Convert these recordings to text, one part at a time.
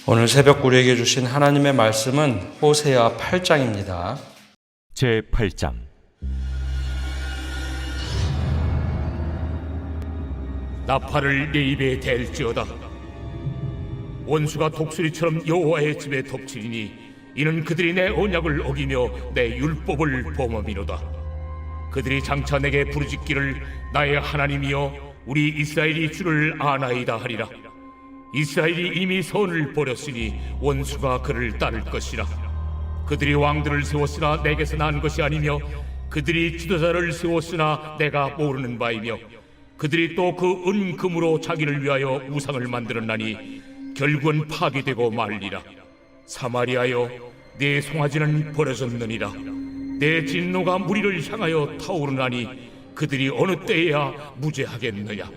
오늘 새벽 우리에게 주신 하나님의 말씀은 호세아 8장입니다. 제8장. 나팔을 내 입에 댈지어다. 원수가 독수리처럼 여호와의 집에 덮치리니 이는 그들이 내 언약을 어기며 내 율법을 범함이로다. 그들이 장차 내게 부르짖기를 나의 하나님이여 우리 이스라엘이 주를 아나이다 하리라. 이스라엘이 이미 선을 버렸으니 원수가 그를 따를 것이라. 그들이 왕들을 세웠으나 내게서 난 것이 아니며 그들이 지도자를 세웠으나 내가 모르는 바이며 그들이 또 그 은금으로 자기를 위하여 우상을 만들었나니 결국은 파괴되고 말리라. 사마리아여 내 송아지는 버려졌느니라. 내 진노가 무리를 향하여 타오르나니 그들이 어느 때에야 무죄하겠느냐.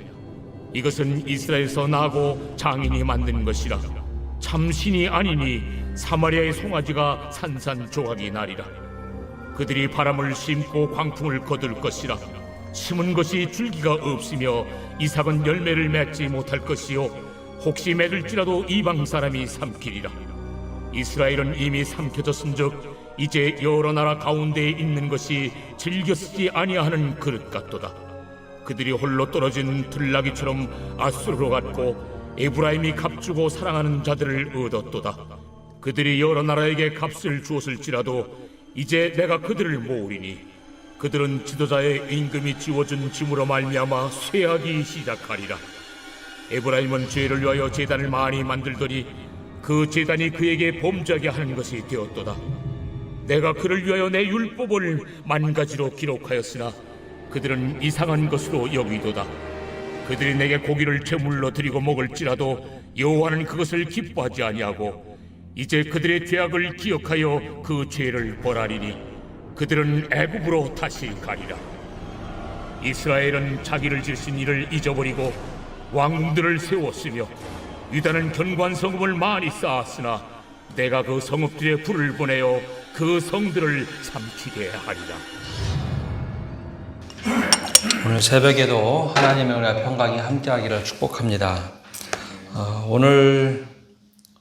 이것은 이스라엘에서 나고 장인이 만든 것이라. 참신이 아니니 사마리아의 송아지가 산산조각이 나리라. 그들이 바람을 심고 광풍을 거둘 것이라. 심은 것이 줄기가 없으며 이삭은 열매를 맺지 못할 것이요 혹시 맺을지라도 이방 사람이 삼키리라. 이스라엘은 이미 삼켜졌은즉 이제 여러 나라 가운데에 있는 것이 즐겨 쓰지 아니하는 그릇 같도다. 그들이 홀로 떨어진 들나귀처럼 아수르로 갔고 에브라임이 값주고 사랑하는 자들을 얻었도다. 그들이 여러 나라에게 값을 주었을지라도 이제 내가 그들을 모으리니 그들은 지도자의 임금이 지워준 짐으로 말미암아 쇠하기 시작하리라. 에브라임은 죄를 위하여 제단을 많이 만들더니 그 제단이 그에게 범죄하게 하는 것이 되었도다. 내가 그를 위하여 내 율법을 만가지로 기록하였으나 그들은 이상한 것으로 여기도다. 그들이 내게 고기를 제물로 드리고 먹을지라도 여호와는 그것을 기뻐하지 아니하고 이제 그들의 죄악을 기억하여 그 죄를 벌하리니 그들은 애굽으로 다시 가리라. 이스라엘은 자기를 지으신 이를 잊어버리고 왕들을 세웠으며 유다는 견고한 성읍을 많이 쌓았으나 내가 그 성읍들에 불을 보내어 그 성들을 삼키게 하리라. 오늘 새벽에도 하나님의 은혜와 평강이 함께하기를 축복합니다. 오늘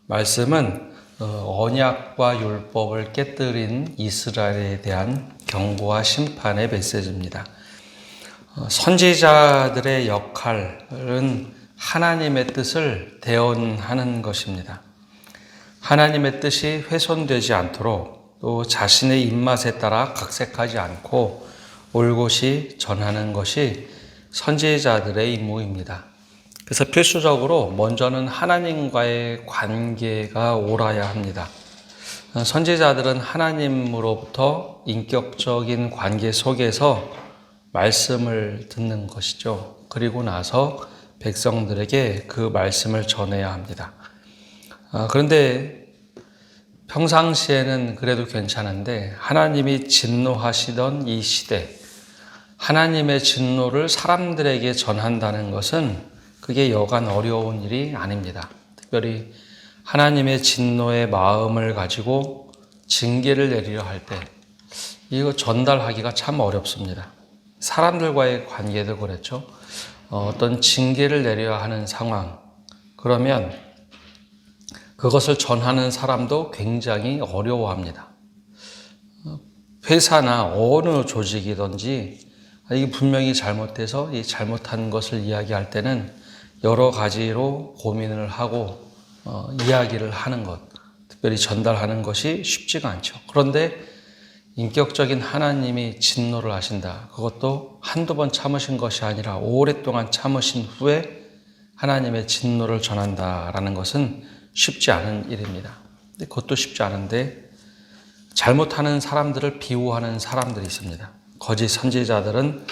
말씀은 언약과 율법을 깨뜨린 이스라엘에 대한 경고와 심판의 메시지입니다. 선지자들의 역할은 하나님의 뜻을 대언하는 것입니다. 하나님의 뜻이 훼손되지 않도록 또 자신의 입맛에 따라 각색하지 않고 올곧이 전하는 것이 선지자들의 임무입니다. 그래서 필수적으로 먼저는 하나님과의 관계가 옳아야 합니다. 선지자들은 하나님으로부터 인격적인 관계 속에서 말씀을 듣는 것이죠. 그리고 나서 백성들에게 그 말씀을 전해야 합니다. 그런데 평상시에는 그래도 괜찮은데 하나님이 진노하시던 이 시대, 하나님의 진노를 사람들에게 전한다는 것은 그게 여간 어려운 일이 아닙니다. 특별히 하나님의 진노의 마음을 가지고 징계를 내리려 할 때 이거 전달하기가 참 어렵습니다. 사람들과의 관계도 그렇죠. 어떤 징계를 내려야 하는 상황, 그러면 그것을 전하는 사람도 굉장히 어려워합니다. 회사나 어느 조직이든지 이게 분명히 잘못돼서 이 잘못한 것을 이야기할 때는 여러 가지로 고민을 하고 이야기를 하는 것, 특별히 전달하는 것이 쉽지가 않죠. 그런데 인격적인 하나님이 진노를 하신다. 그것도 한두 번 참으신 것이 아니라 오랫동안 참으신 후에 하나님의 진노를 전한다라는 것은 쉽지 않은 일입니다. 근데 그것도 쉽지 않은데 잘못하는 사람들을 비호하는 사람들이 있습니다. 거짓 선지자들은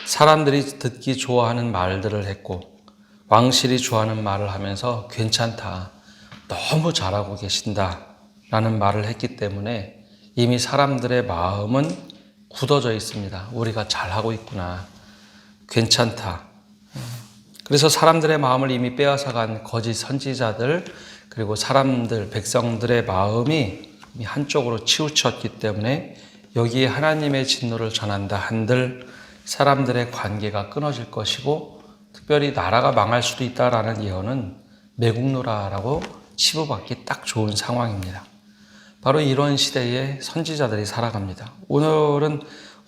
사람들이 듣기 좋아하는 말들을 했고 왕실이 좋아하는 말을 하면서 괜찮다, 너무 잘하고 계신다 라는 말을 했기 때문에 이미 사람들의 마음은 굳어져 있습니다. 우리가 잘하고 있구나, 괜찮다. 그래서 사람들의 마음을 이미 빼앗아간 거짓 선지자들, 그리고 사람들, 백성들의 마음이 이미 한쪽으로 치우쳤기 때문에 여기에 하나님의 진노를 전한다 한들 사람들의 관계가 끊어질 것이고 특별히 나라가 망할 수도 있다라는 예언은 매국노라라고 치부받기 딱 좋은 상황입니다. 바로 이런 시대에 선지자들이 살아갑니다. 오늘은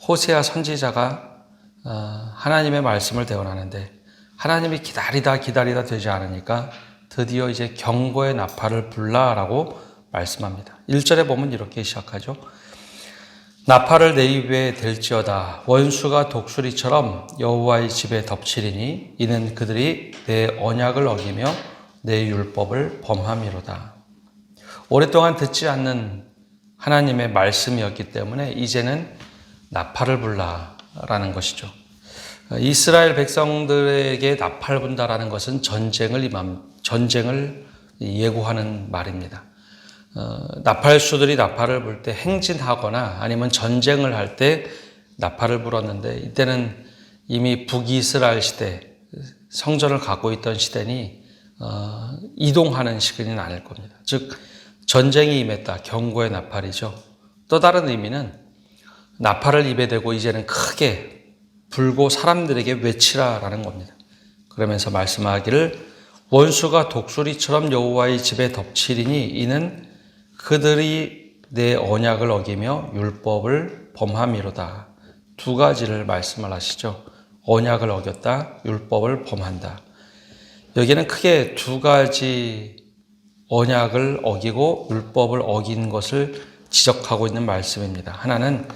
호세아 선지자가 하나님의 말씀을 대언하는데 하나님이 기다리다 되지 않으니까 드디어 이제 경고의 나팔을 불라라고 말씀합니다. 1절에 보면 이렇게 시작하죠. 나팔을 내 입에 댈지어다. 원수가 독수리처럼 여호와의 집에 덮치리니 이는 그들이 내 언약을 어기며 내 율법을 범함이로다. 오랫동안 듣지 않는 하나님의 말씀이었기 때문에 이제는 나팔을 불라라는 것이죠. 이스라엘 백성들에게 나팔 분다라는 것은 전쟁을 예고하는 말입니다. 나팔수들이 나팔을 불 때 행진하거나 아니면 전쟁을 할 때 나팔을 불었는데 이때는 이미 북이스라엘 시대, 성전을 갖고 있던 시대니 이동하는 시간이 아닐 겁니다. 즉 전쟁이 임했다, 경고의 나팔이죠. 또 다른 의미는 나팔을 입에 대고 이제는 크게 불고 사람들에게 외치라라는 겁니다. 그러면서 말씀하기를 원수가 독수리처럼 여호와의 집에 덮치리니 이는 그들이 내 언약을 어기며 율법을 범함이로다. 두 가지를 말씀을 하시죠. 언약을 어겼다, 율법을 범한다. 여기는 크게 두 가지 언약을 어기고 율법을 어긴 것을 지적하고 있는 말씀입니다. 하나는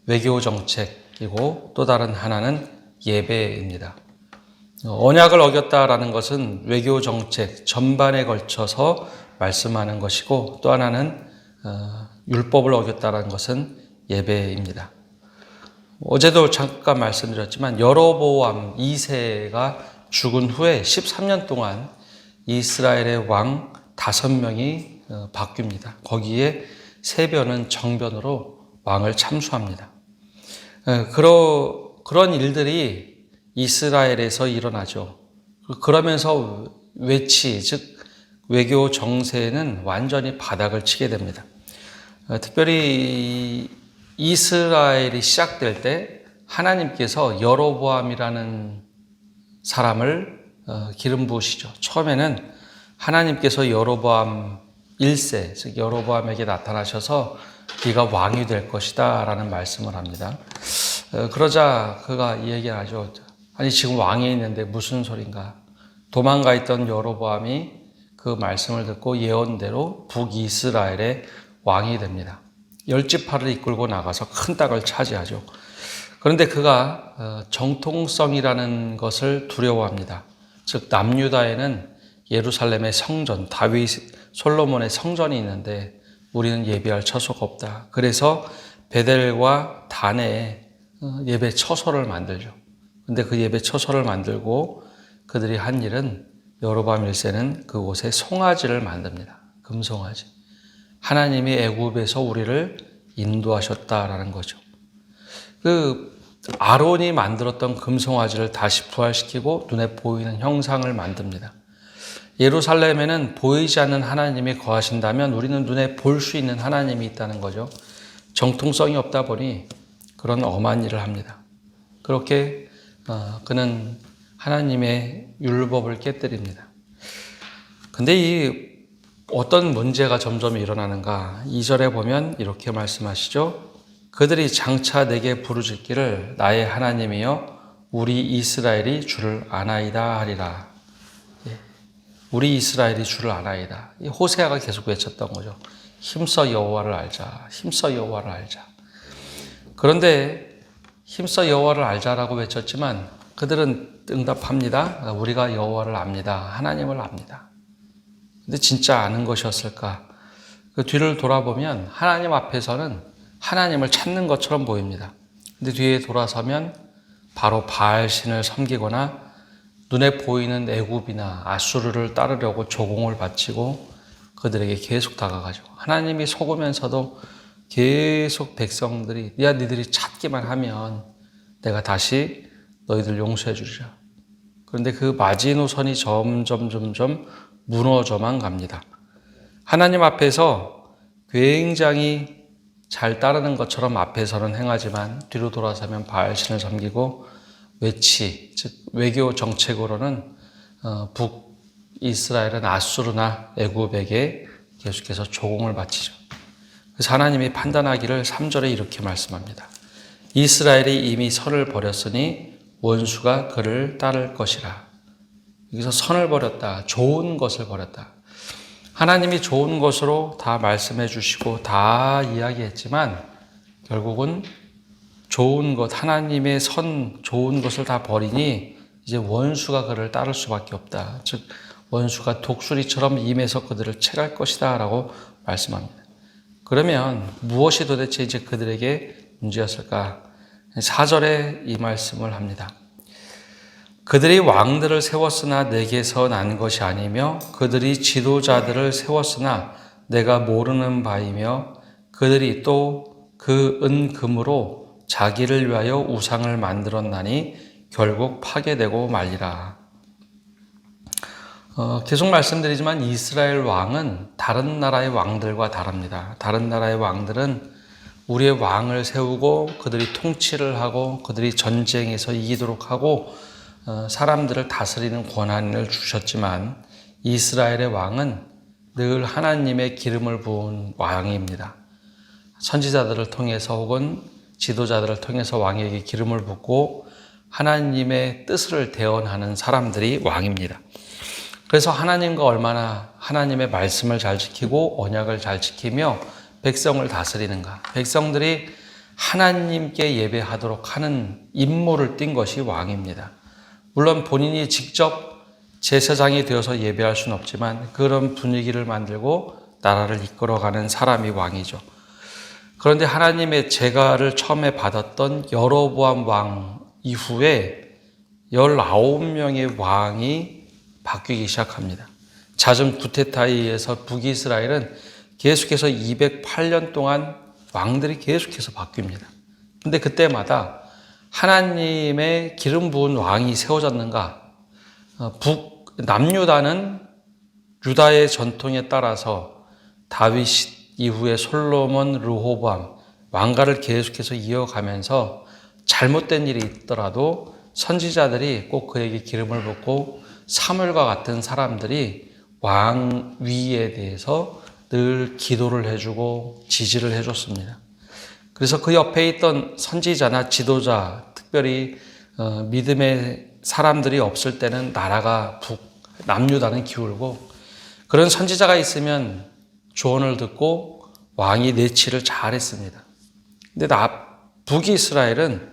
외교 정책이고 또 다른 하나는 예배입니다. 언약을 어겼다라는 것은 외교 정책 전반에 걸쳐서 말씀하는 것이고 또 하나는 율법을 어겼다라는 것은 예배입니다. 어제도 잠깐 말씀드렸지만 여로보암 2세가 죽은 후에 13년 동안 이스라엘의 왕 5명이 바뀝니다. 거기에 3변은 정변으로 왕을 참수합니다. 그런 일들이 이스라엘에서 일어나죠. 그러면서 즉 외교 정세는 완전히 바닥을 치게 됩니다. 특별히 이스라엘이 시작될 때 하나님께서 여로보암이라는 사람을 기름 부으시죠. 처음에는 하나님께서 여로보암 1세, 즉 여로보암에게 나타나셔서 네가 왕이 될 것이다 라는 말씀을 합니다. 그러자 그가 이 얘기를 하죠. 아니 지금 왕이 있는데 무슨 소린가. 도망가 있던 여로보암이 그 말씀을 듣고 예언대로 북이스라엘의 왕이 됩니다. 10지파를 이끌고 나가서 큰 땅을 차지하죠. 그런데 그가 정통성이라는 것을 두려워합니다. 즉 남유다에는 예루살렘의 성전, 솔로몬의 성전이 있는데 우리는 예배할 처소가 없다. 그래서 베델과 단에 예배 처소를 만들죠. 근데 그 예배 처소를 만들고 그들이 한 일은 여로보암 1세는 그곳에 송아지를 만듭니다. 금송아지. 하나님이 애굽에서 우리를 인도하셨다라는 거죠. 그 아론이 만들었던 금송아지를 다시 부활시키고 눈에 보이는 형상을 만듭니다. 예루살렘에는 보이지 않는 하나님이 거하신다면 우리는 눈에 볼 수 있는 하나님이 있다는 거죠. 정통성이 없다 보니 그런 엄한 일을 합니다. 그렇게 그는 하나님의 율법을 깨뜨립니다. 근데 이 어떤 문제가 점점 일어나는가? 2절에 보면 이렇게 말씀하시죠. 그들이 장차 내게 부르짖기를 나의 하나님이여 우리 이스라엘이 주를 아나이다 하리라. 우리 이스라엘이 주를 아나이다. 이 호세아가 계속 외쳤던 거죠. 힘써 여호와를 알자. 힘써 여호와를 알자. 그런데 힘써 여호와를 알자라고 외쳤지만 그들은 응답합니다. 우리가 여호와를 압니다. 하나님을 압니다. 근데 진짜 아는 것이었을까? 그 뒤를 돌아보면 하나님 앞에서는 하나님을 찾는 것처럼 보입니다. 근데 뒤에 돌아서면 바로 바알신을 섬기거나 눈에 보이는 애굽이나 아수르를 따르려고 조공을 바치고 그들에게 계속 다가가죠. 하나님이 속으면서도 계속 백성들이 니들이 찾기만 하면 내가 다시 너희들 용서해 주리라. 그런데 그 마지노선이 점점 무너져만 갑니다. 하나님 앞에서 굉장히 잘 따르는 것처럼 앞에서는 행하지만 뒤로 돌아서면 바알신을 섬기고 즉 외교 정책으로는 이스라엘은 아수르나 애굽에게 계속해서 조공을 바치죠. 그래서 하나님이 판단하기를 3절에 이렇게 말씀합니다. 이스라엘이 이미 선을 버렸으니 원수가 그를 따를 것이라. 여기서 선을 버렸다. 좋은 것을 버렸다. 하나님이 좋은 것으로 다 말씀해 주시고 다 이야기했지만 결국은 좋은 것, 하나님의 좋은 것을 다 버리니 이제 원수가 그를 따를 수밖에 없다. 즉 원수가 독수리처럼 임해서 그들을 채갈 것이다 라고 말씀합니다. 그러면 무엇이 도대체 이제 그들에게 문제였을까? 4절에 이 말씀을 합니다. 그들이 왕들을 세웠으나 내게서 난 것이 아니며 그들이 지도자들을 세웠으나 내가 모르는 바이며 그들이 또 그 은금으로 자기를 위하여 우상을 만들었나니 결국 파괴되고 말리라. 계속 말씀드리지만 이스라엘 왕은 다른 나라의 왕들과 다릅니다. 다른 나라의 왕들은 우리의 왕을 세우고 그들이 통치를 하고 그들이 전쟁에서 이기도록 하고 사람들을 다스리는 권한을 주셨지만 이스라엘의 왕은 늘 하나님의 기름을 부은 왕입니다. 선지자들을 통해서 혹은 지도자들을 통해서 왕에게 기름을 붓고 하나님의 뜻을 대언하는 사람들이 왕입니다. 그래서 하나님과 얼마나 하나님의 말씀을 잘 지키고 언약을 잘 지키며 백성을 다스리는가. 백성들이 하나님께 예배하도록 하는 임무를 띈 것이 왕입니다. 물론 본인이 직접 제사장이 되어서 예배할 수는 없지만 그런 분위기를 만들고 나라를 이끌어가는 사람이 왕이죠. 그런데 하나님의 제가를 처음에 받았던 여로보암 왕 이후에 19명의 왕이 바뀌기 시작합니다. 잦은 쿠데타에 의해서 북이스라엘은 계속해서 208년 동안 왕들이 계속해서 바뀝니다. 근데 그때마다 하나님의 기름 부은 왕이 세워졌는가? 남유다는 유다의 전통에 따라서 다윗 이후에 솔로몬, 르호보암 왕가를 계속해서 이어가면서 잘못된 일이 있더라도 선지자들이 꼭 그에게 기름을 붓고 사무엘과 같은 사람들이 왕위에 대해서 늘 기도를 해주고 지지를 해줬습니다. 그래서 그 옆에 있던 선지자나 지도자, 특별히 믿음의 사람들이 없을 때는 나라가 남유다는 기울고 그런 선지자가 있으면 조언을 듣고 왕이 내치를 잘했습니다. 근데 북이스라엘은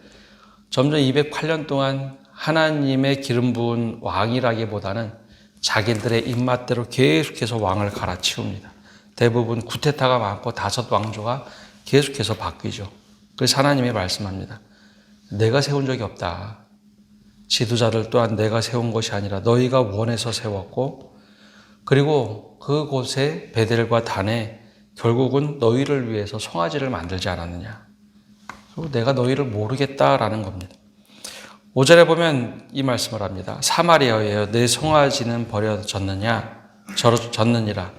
점점 208년 동안 하나님의 기름 부은 왕이라기보다는 자기들의 입맛대로 계속해서 왕을 갈아치웁니다. 대부분 쿠데타가 많고 5 왕조가 계속해서 바뀌죠. 그래서 하나님이 말씀합니다. 내가 세운 적이 없다. 지도자들 또한 내가 세운 것이 아니라 너희가 원해서 세웠고 그리고 그곳에 베델과 단에 결국은 너희를 위해서 송아지를 만들지 않았느냐. 그리고 내가 너희를 모르겠다라는 겁니다. 5절에 보면 이 말씀을 합니다. 사마리아여 내 송아지는 버려졌느냐 졌느니라.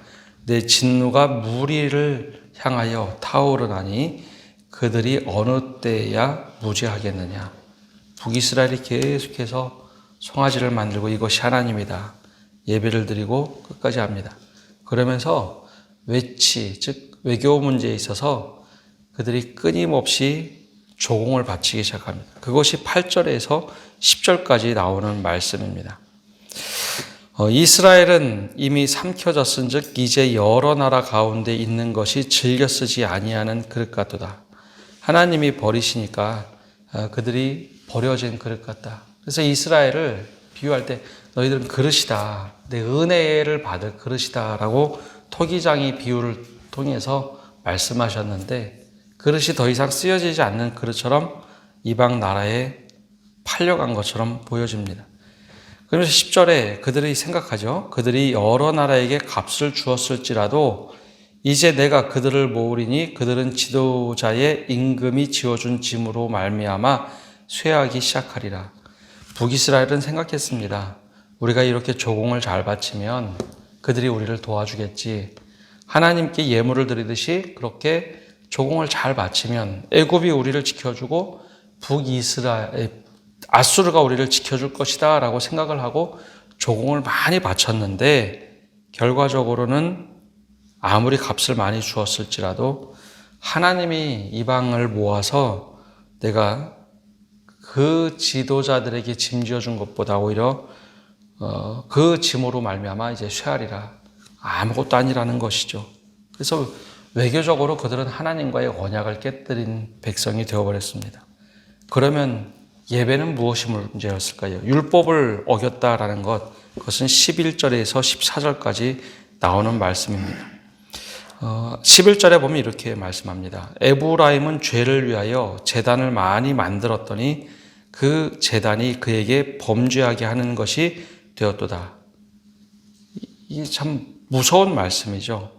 내 진노가 무리를 향하여 타오르나니 그들이 어느 때야 무죄하겠느냐. 북이스라엘이 계속해서 송아지를 만들고 이것이 하나님이다. 예배를 드리고 끝까지 합니다. 그러면서 즉 외교 문제에 있어서 그들이 끊임없이 조공을 바치기 시작합니다. 그것이 8절에서 10절까지 나오는 말씀입니다. 이스라엘은 이미 삼켜졌은즉 이제 여러 나라 가운데 있는 것이 즐겨 쓰지 아니하는 그릇 같도다. 하나님이 버리시니까 그들이 버려진 그릇 같다. 그래서 이스라엘을 비유할 때 너희들은 그릇이다. 내 은혜를 받을 그릇이다 라고 토기장이 비유를 통해서 말씀하셨는데 그릇이 더 이상 쓰여지지 않는 그릇처럼 이방 나라에 팔려간 것처럼 보여집니다. 그러면서 10절에 그들이 생각하죠. 그들이 여러 나라에게 값을 주었을지라도 이제 내가 그들을 모으리니 그들은 지도자의 임금이 지어준 짐으로 말미암아 쇠하기 시작하리라. 북이스라엘은 생각했습니다. 우리가 이렇게 조공을 잘 바치면 그들이 우리를 도와주겠지. 하나님께 예물을 드리듯이 그렇게 조공을 잘 바치면 애굽이 우리를 지켜주고 아수르가 우리를 지켜줄 것이다 라고 생각을 하고 조공을 많이 바쳤는데 결과적으로는 아무리 값을 많이 주었을지라도 하나님이 이방을 모아서 내가 그 지도자들에게 짐지어 준 것보다 오히려 그 짐으로 말미암아 이제 쇠하리라. 아무것도 아니라는 것이죠. 그래서 외교적으로 그들은 하나님과의 언약을 깨뜨린 백성이 되어버렸습니다. 그러면 예배는 무엇이 문제였을까요? 율법을 어겼다라는 것, 그것은 11절에서 14절까지 나오는 말씀입니다. 11절에 보면 이렇게 말씀합니다. 에브라임은 죄를 위하여 제단을 많이 만들었더니 그 제단이 그에게 범죄하게 하는 것이 되었도다. 이게 참 무서운 말씀이죠.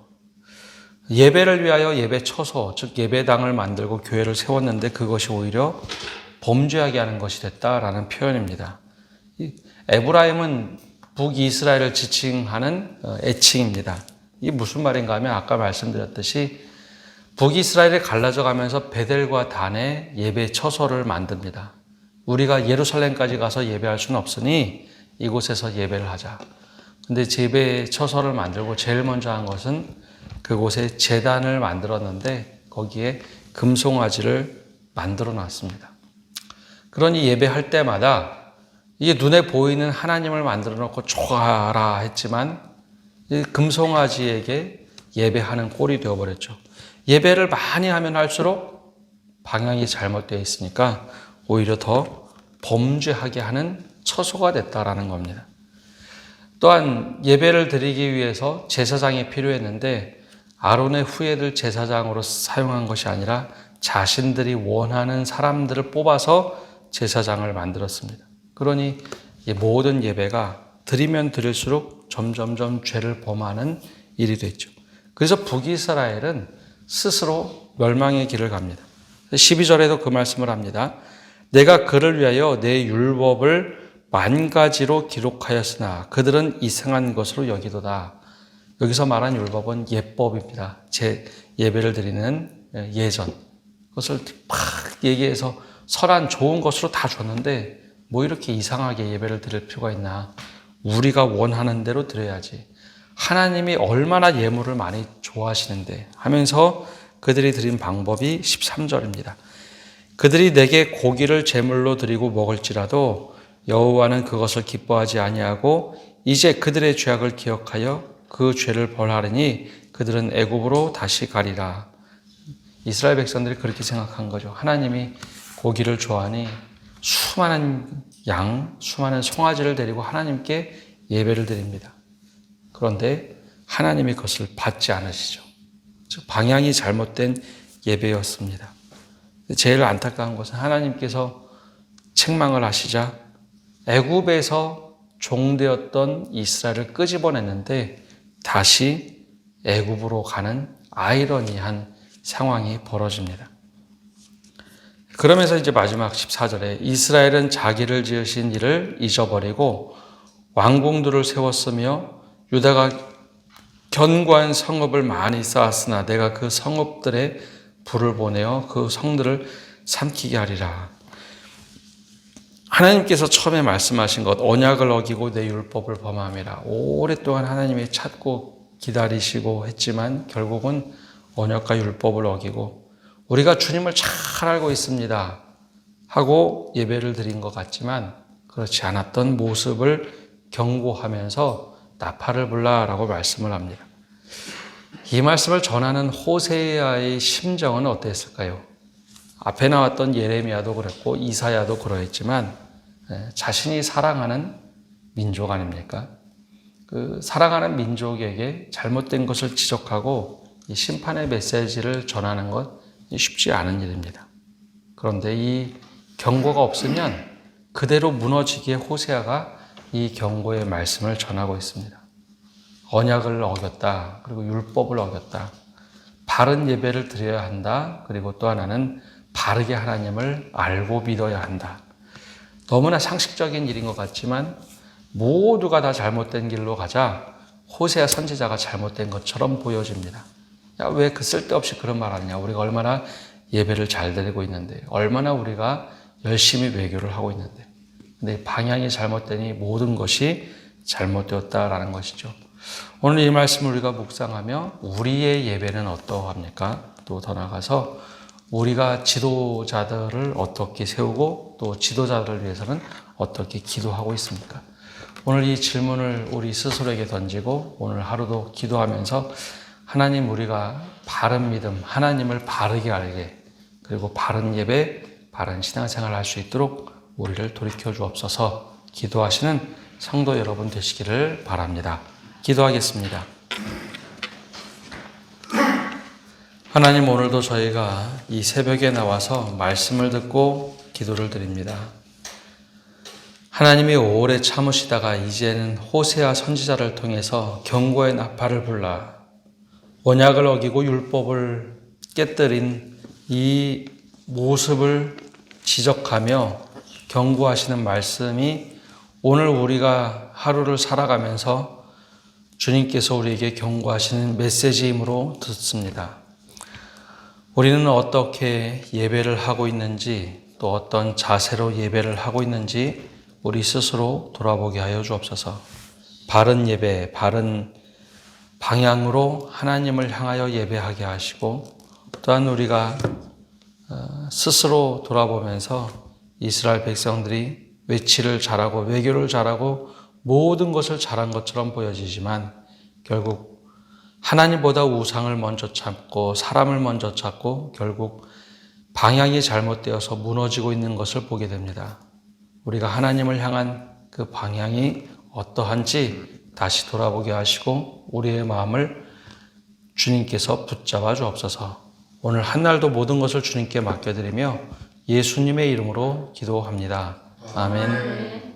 예배를 위하여 예배 처소, 즉 예배당을 만들고 교회를 세웠는데 그것이 오히려 범죄하게 하는 것이 됐다라는 표현입니다. 에브라임은 북이스라엘을 지칭하는 애칭입니다. 이게 무슨 말인가 하면 아까 말씀드렸듯이 북이스라엘이 갈라져 가면서 베델과 단에 예배 처소를 만듭니다. 우리가 예루살렘까지 가서 예배할 수는 없으니 이곳에서 예배를 하자. 근데 예배 처소를 만들고 제일 먼저 한 것은 그곳에 제단을 만들었는데 거기에 금송아지를 만들어 놨습니다. 그러니 예배할 때마다 이게 눈에 보이는 하나님을 만들어 놓고 좋아라 했지만 이 금송아지에게 예배하는 꼴이 되어버렸죠. 예배를 많이 하면 할수록 방향이 잘못되어 있으니까 오히려 더 범죄하게 하는 처소가 됐다라는 겁니다. 또한 예배를 드리기 위해서 제사장이 필요했는데 아론의 후예들 제사장으로 사용한 것이 아니라 자신들이 원하는 사람들을 뽑아서 제사장을 만들었습니다. 그러니 모든 예배가 드리면 드릴수록 점점점 죄를 범하는 일이 됐죠. 그래서 북이스라엘은 스스로 멸망의 길을 갑니다. 12절에도 그 말씀을 합니다. 내가 그를 위하여 내 율법을 만가지로 기록하였으나 그들은 이상한 것으로 여기도다. 여기서 말한 율법은 예법입니다. 제 예배를 드리는 예전. 그것을 막 얘기해서 선한 좋은 것으로 다 줬는데 뭐 이렇게 이상하게 예배를 드릴 필요가 있나. 우리가 원하는 대로 드려야지. 하나님이 얼마나 예물을 많이 좋아하시는데 하면서 그들이 드린 방법이 13절입니다. 그들이 내게 고기를 제물로 드리고 먹을지라도 여호와는 그것을 기뻐하지 아니하고 이제 그들의 죄악을 기억하여 그 죄를 벌하리니 그들은 애굽으로 다시 가리라. 이스라엘 백성들이 그렇게 생각한 거죠. 하나님이 고기를 좋아하니 수많은 양, 수많은 송아지를 데리고 하나님께 예배를 드립니다. 그런데 하나님이 그것을 받지 않으시죠. 즉 방향이 잘못된 예배였습니다. 제일 안타까운 것은 하나님께서 책망을 하시자 애굽에서 종되었던 이스라엘을 끄집어냈는데 다시 애굽으로 가는 아이러니한 상황이 벌어집니다. 그러면서 이제 마지막 14절에 이스라엘은 자기를 지으신 이를 잊어버리고 왕궁들을 세웠으며 유다가 견고한 성읍을 많이 쌓았으나 내가 그 성읍들에 불을 보내어 그 성들을 삼키게 하리라. 하나님께서 처음에 말씀하신 것, 언약을 어기고 내 율법을 범함이라. 오랫동안 하나님이 찾고 기다리시고 했지만 결국은 언약과 율법을 어기고 우리가 주님을 잘 알고 있습니다 하고 예배를 드린 것 같지만 그렇지 않았던 모습을 경고하면서 나팔을 불라라고 말씀을 합니다. 이 말씀을 전하는 호세아의 심정은 어땠을까요? 앞에 나왔던 예레미야도 그랬고 이사야도 그러했지만 자신이 사랑하는 민족 아닙니까? 그 사랑하는 민족에게 잘못된 것을 지적하고 이 심판의 메시지를 전하는 것 쉽지 않은 일입니다. 그런데 이 경고가 없으면 그대로 무너지기에 호세아가 이 경고의 말씀을 전하고 있습니다. 언약을 어겼다. 그리고 율법을 어겼다. 바른 예배를 드려야 한다. 그리고 또 하나는 바르게 하나님을 알고 믿어야 한다. 너무나 상식적인 일인 것 같지만 모두가 다 잘못된 길로 가자 호세아 선지자가 잘못된 것처럼 보여집니다. 야, 왜 그 쓸데없이 그런 말 하느냐. 우리가 얼마나 예배를 잘 드리고 있는데 얼마나 우리가 열심히 외교를 하고 있는데 근데 방향이 잘못되니 모든 것이 잘못되었다라는 것이죠. 오늘 이 말씀을 우리가 묵상하며 우리의 예배는 어떠합니까? 또 더 나아가서 우리가 지도자들을 어떻게 세우고 또 지도자들을 위해서는 어떻게 기도하고 있습니까? 오늘 이 질문을 우리 스스로에게 던지고 오늘 하루도 기도하면서 하나님, 우리가 바른 믿음, 하나님을 바르게 알게, 그리고 바른 예배, 바른 신앙생활을 할 수 있도록 우리를 돌이켜 주옵소서. 기도하시는 성도 여러분 되시기를 바랍니다. 기도하겠습니다. 하나님, 오늘도 저희가 이 새벽에 나와서 말씀을 듣고 기도를 드립니다. 하나님이 오래 참으시다가 이제는 호세아 선지자를 통해서 경고의 나팔을 불라 언약을 어기고 율법을 깨뜨린 이 모습을 지적하며 경고하시는 말씀이 오늘 우리가 하루를 살아가면서 주님께서 우리에게 경고하시는 메시지이므로 듣습니다. 우리는 어떻게 예배를 하고 있는지, 또 어떤 자세로 예배를 하고 있는지 우리 스스로 돌아보게 하여 주옵소서. 바른 예배, 바른 방향으로 하나님을 향하여 예배하게 하시고, 또한 우리가 스스로 돌아보면서 이스라엘 백성들이 외치를 잘하고 외교를 잘하고 모든 것을 잘한 것처럼 보여지지만 결국 하나님보다 우상을 먼저 찾고 사람을 먼저 찾고 결국 방향이 잘못되어서 무너지고 있는 것을 보게 됩니다. 우리가 하나님을 향한 그 방향이 어떠한지 다시 돌아보게 하시고 우리의 마음을 주님께서 붙잡아 주옵소서. 오늘 한날도 모든 것을 주님께 맡겨드리며 예수님의 이름으로 기도합니다. 아멘.